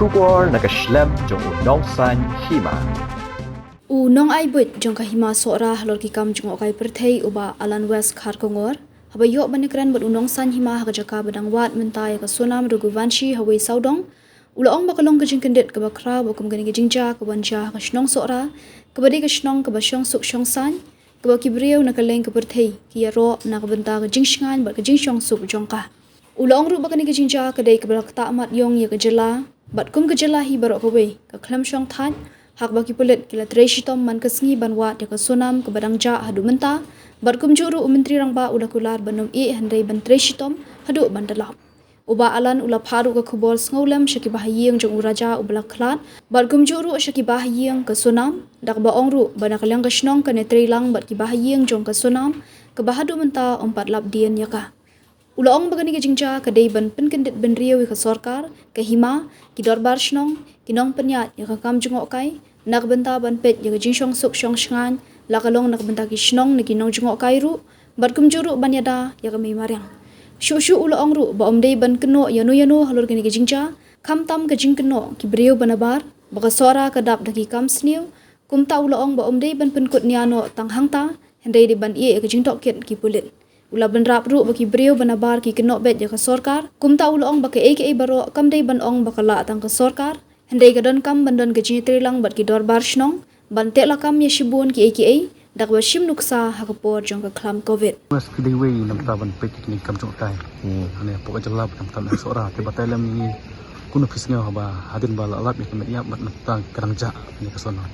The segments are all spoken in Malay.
Kubor nakaslem jong unong san hima. Nong ai but jong kahima sora halor ki kam jong okai perthei uba Alan West khar kongor haba yo banikran but unong san hima ha jaka badang wat mentai ka sonam ruguvanshi hawe saudong ulaong bakalong ka jing kendet ka bakra bakum gani ka jingja ka wanja ka shnong sora ka badi ka shnong ka basyong suk shong san ka bakibreu na kaleng ka perthei ki ro na ka benta ka jingshngan ba ka jingshong suk jongka ulaong ru bakani ka jingja ka dei ka balakta amat yong ya ka jela bat kum ka jela hi barok ka we ka khlam shong than hak baki pulit kila treshitom man kasngi banwa de ka sonam ka badangja hadu menta barkum juru menteri rangba ulah kular banum handai ban treshitom hadu bandalap uba alan ula pharu ka khubor sngolam shaki bahayeng jong uraja ubla khlat barkum juru shaki bahayeng ka sonam dak ba ongru banakalang ka shnong ka netrelang bat ki bahayeng jong ka sonam ka bahadu menta ompat lap dien yaka ulaong bagani ka jingja ka dei ban penkendit ban riau ka sarkar ka hima ki dorbar shnong kinong penyat ya ka kam jungo kai nak benta ban pet ya ka jingshong suk shong shngan la kalong nak benta ki shnong ni kinong jungo kai ru barkum juru ban yada ya ka mai mariang shu ulaong ru ba omdei ban keno yanu halor gani ka jingja kam tam ka jing keno ki briau banabar baka sora ka dap daki kam sniu kumta ulaong ba omdei ban penkut niano tang hangta hendai di ban ka jingtok ket ki pulit ula ban rap ru baki briau banabar ki keno bet ya ka sarkar kumta ulaong baka aka baro kam dei ban ong baka la tang ka sarkar hendai ka don kam bandon ka jingitri lang bat ki dorbar shnong ban te la kam ya shibun ki aka dak ba shim nuksa hakapor jong ka khlam covid mas kidai wei nam taban pek ni kam jong tai ane pok jalap nam tam sora te batalam ni kuno fisnga haba hadin bala alat ni kemet ya mat tang kerangja ni kasono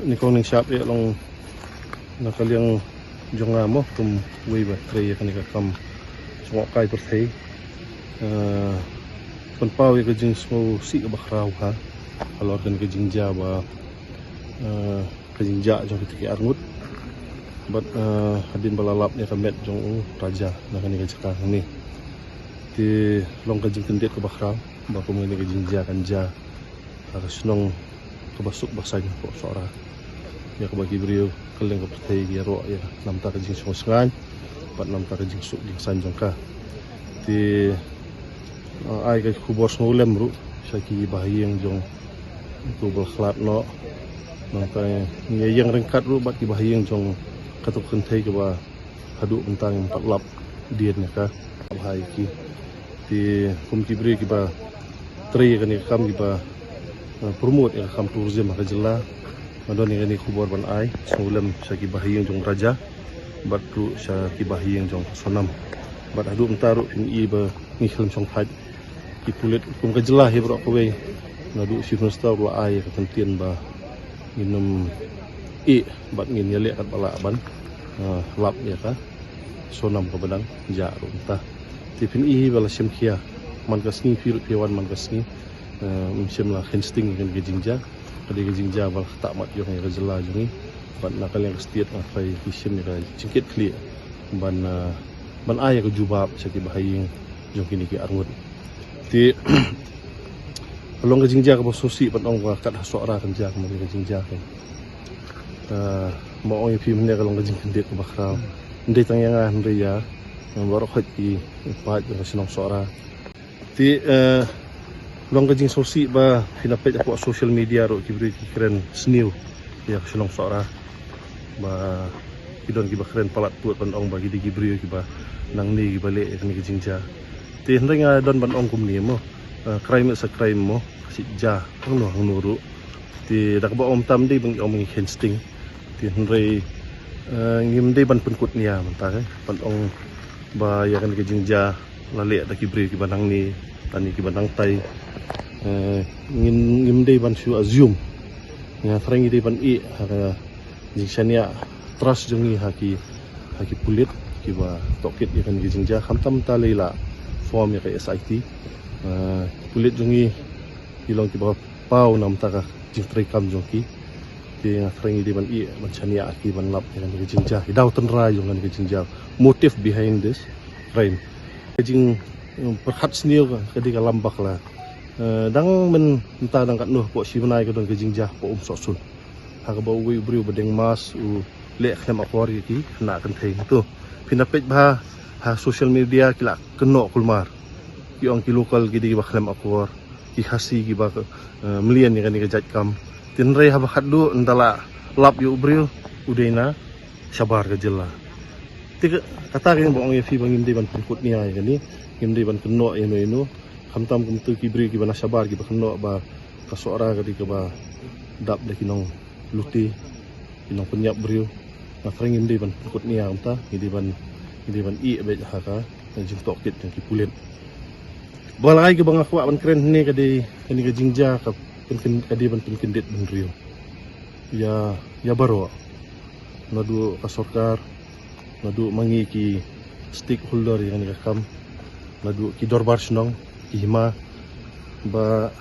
ni kong ning shop ya long nakaliang jong amo tum wei ba tre ya kanika kam jong kai per thei kon pau ya jing smo si ba khrau ha alor kan ke jing ja ba ke jing ja jong ki arngut bat hadin balalap ya kamet jong raja na kanika cakang ni ti long ka jing kendet ke ba khrau ba ko ni ke jing ja kan ja ka snong ke basuk basanya ko sora ya ka bagi beliau keleng ke pertai dia ro ya nam ta ka jing songan pat nam ta ka jing suk jing sanjong ka ti ai ka khubor snolem ru saki bahayeng jong tu bal khlat no maka ni yang rengkat ru bat ki bahayeng jong katuk kentai ke ba hadu entang pat lap dien ka bahai ki ti kum ki bri ki ba tri ka ni kam ki ba promote ya kam tourism ka jela madon ni khubor ban ai snolem saki bahayeng jong raja bat ru saki bahayeng jong sonam bat hadu entaru ni ba ni khlam song thai ki pulit kum ka jela he bro ko we nadu sifnasta la ai ka tentien ba minum bat ngin ya le kat bala ban lap ya ka sonam ka badang ja ru ta tipin bala sim khia man ka sni piwan man ka sni sim la hensting kan ke jingja kadi ke jingja bal tak mat yo ka jela jungi ban nakal yang setiat na fai sim ka cingkit kli ban ai ka jubab saki bahaying jong kini ki arngut ti long ka jingja ka bososi pan ong ka kat hasora kan ja ka jingja ka mo ong pi mne ka long ka jing kendet ka bakra ndai tang yang ndai ya baro khot ki pa ka sinong sora ti long ka jing sosi ba pinapet ako social media ro ki bri ki keren sniu ya ka sinong sora ba kidon ki ba keren palat tuat pan ong bagi di bri ki ba nang ni ki bale ni ka jingja ti ndai nga don ban ong kum ni mo crime sa crime mo si ja ang nuru ti dak ba om tam di bang om hensting ti ndai ngim dei ban penkut nia manta pan ong ba ya kan ke jingja lale da ki bri ki banang ni tani ki banang tai ngim dei ban su azum ya frangi dei ban ha jingshania trust jungi haki pulit ki ba tokit ya kan ke jingja khamtam ta leila form ya ka SIT kulit jungi ilong ki ba pau nam ta ka jing trai kam jong ki ti ngafrengi di ban chania ki ban lap kan ke jingja daw tan ra jong kan ke jingja motive behind this crime jing perhat sniu ka di ka lambak la dang men ta dang kat nuh po si banai ka don ke jingja po so sun ha ka ba wi briu badeng mas u le khem akwari ki na kan thei tu pinapet ba ha social media kila keno kulmar ki ong ki lokal gidi ba khlem akwar ki khasi ki ba melian ni kan ni jat kam tin rei ha khaddu ndala lap yu brio udaina sabar ka jella ti kata kan bong ye fi bangim de ban put ni ai kan ni ngim de ban kenno ino khamtam kum tu ki bri ki bana sabar ki ba kenno ba ka sora ka di ka ba dap de kinong luti kinong penyap brio na ngim de ban put ni am ta ngidi ban i be ha ka jing tok kit ki pulen balai ke bang aku ban keren ni ka di ka jingja ka pen ka di ban pen kendit ban rio ya baro nadu ka sorkar nadu mangi ki stakeholder yang ni kam nadu ki dorbar snong ki hima ba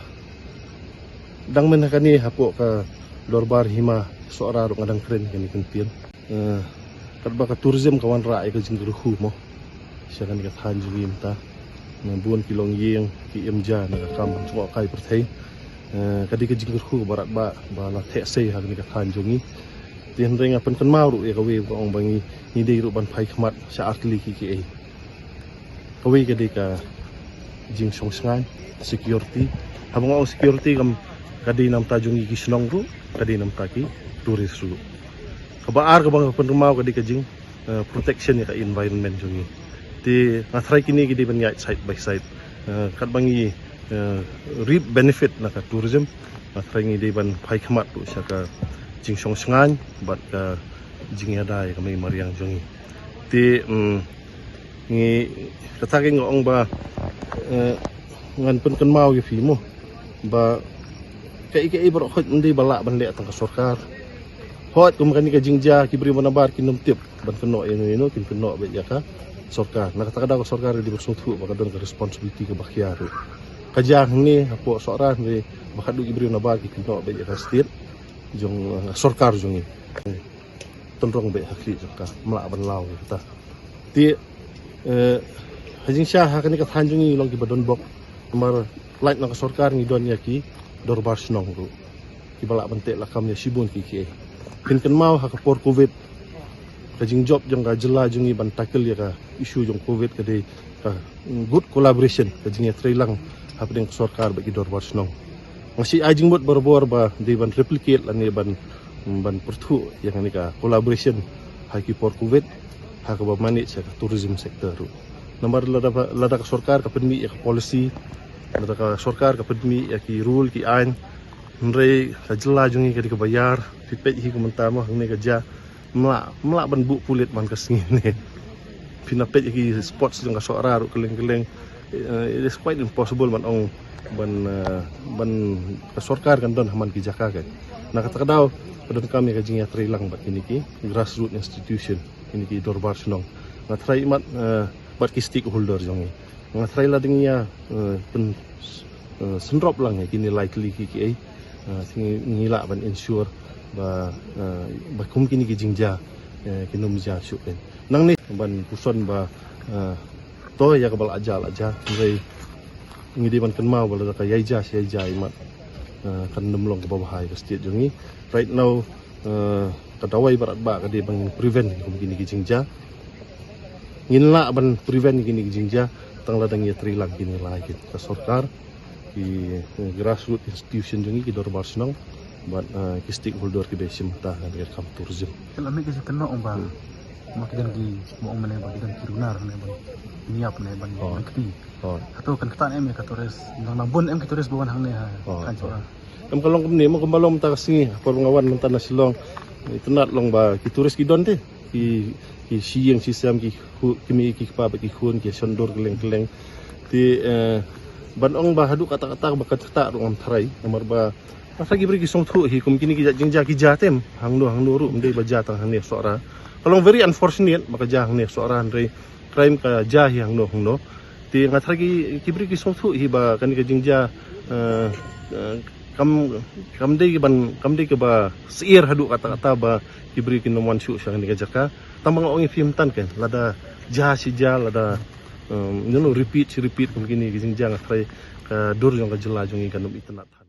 dang men ka ni hapo ka dorbar hima soara ro ngadang keren kan kentien kadba ka tourism kawan ra ka jingru hu mo siya kan ka than jwi mta na buon kilong yeng ki emja na kam chwa kai perthei kadi ka jingru hu barat ba la the sei ha ni ka than jongi tien ring apan kan mau ru ya ka we ko ong bangi ni dei ru ban phai khmat sa atli ki ki ei ka we ka dei ka jing song sangai security habang o security kam kadi nam ta jongi ki snong ru kadi nam ta ki turis ru kabaar ka bang apan mau kadi ka jing protection ya ka environment jongi ti ngathrai kini ki di ban yai side by side kat bangi reap benefit na ka tourism ngathrai ngi di ban phai khmat ru sa ka jing song sangan bat ka jing yadai kami mariang jongi ti ngi kata ke ngong ba ngan pen kan mau ye fi mo ba kai bro khot ndi bala ban le tang ka sarkar hot kum kan ka jingja ki bri manabar ki num tip ban keno ino kin keno be ya ka sarkar na kata kada ka sarkar di bersungtu ba ka responsibility ka bakhyar kajang ni apo soran ni bakadu ki bri manabar ki keno be ya ka state jong sarkar jong ni tondrong be hakli ka mala ban law ta ti hajing sha ha kan ka thanjung ni long ki badon bok mar light na ka sarkar ni don ya ki dorbar snong ru ki bala bante la kam ya sibun ki kin kan mau ha ka por covid ka jing job jong ka jela jong ban tackle ya ka issue jong covid ka de ka good collaboration ka jing ya trailang ha pedeng sarkar bagi dorbar snong masih ajing bot bor ba de ban replicate lan ban perthu yang ni ka collaboration ha ki por covid ha ka ba manage ka tourism sector ru nomor lada ka sarkar ka penmi ya ka policy lada ka sarkar ka penmi ya ki rule ki ain nrei ka jela jungi ka di ka bayar fitpet hi kumenta mo hang ne ka ja mla ban bu pulit man ka singin ne pinapet ki sports jong ka sora ru keleng it is quite impossible man ong ban ka sarkar kan don haman ki jaka kan na kata daw padon kami ka jingya trilang bat ini ki grassroots institution ini ki dorbar snong na try mat bat ki stakeholder jong nga try la dingya pen senrop lang ya kini likely ki ai ngila ban ensure ba kum kini ki jingja kinum ja syupen nang ni ban puson ba to ya ka bal aja ngai ngidi ban kan mau bal ka yaija imat kan nemlong ke bawah ka state jongi right now kadawai barat ba ka di bang prevent kum kini ki jingja nginla ban prevent kini ki jingja tang ladang ya trilang kini lai ka sarkar ki grassroots institution jongi ki dorbar snong bat ki stakeholder ki besim ta kan ka kam tourism kalau me ke kena om ba makidan di mo om ne ba kidan kirunar ne ba niap ne ban kti atau kan kata em ka tores nang bon em ki tores bawan hang ne ha kan sora em kalong kum ni mo kumbalom ta kasi por ngawan man ta na silong itunat long ba ki turis ki don te ki siyeng sistem ki kimi ki pa ba ki khun ki sondor keleng ti ban ong ba hadu kata-kata ba kata rong tharai nomor ba asa gi bri ki song thu hi kum kini ki jingja ki jatem hang no ru mde ba jatang hang ne sora kalong very unfortunate maka jang ne sora re crime ka ja hi hang no ti ngathar ki bri ki song thu hi ba kan ki jingja kam de ki ba seir hadu kata-kata ba ki bri ki nomwan shu sang ni ka jaka tamang ong film tan kan lada ja si ja lada repeat kum kini ki jingja ngathrai ka dur jong ka jela jong i kanum itanat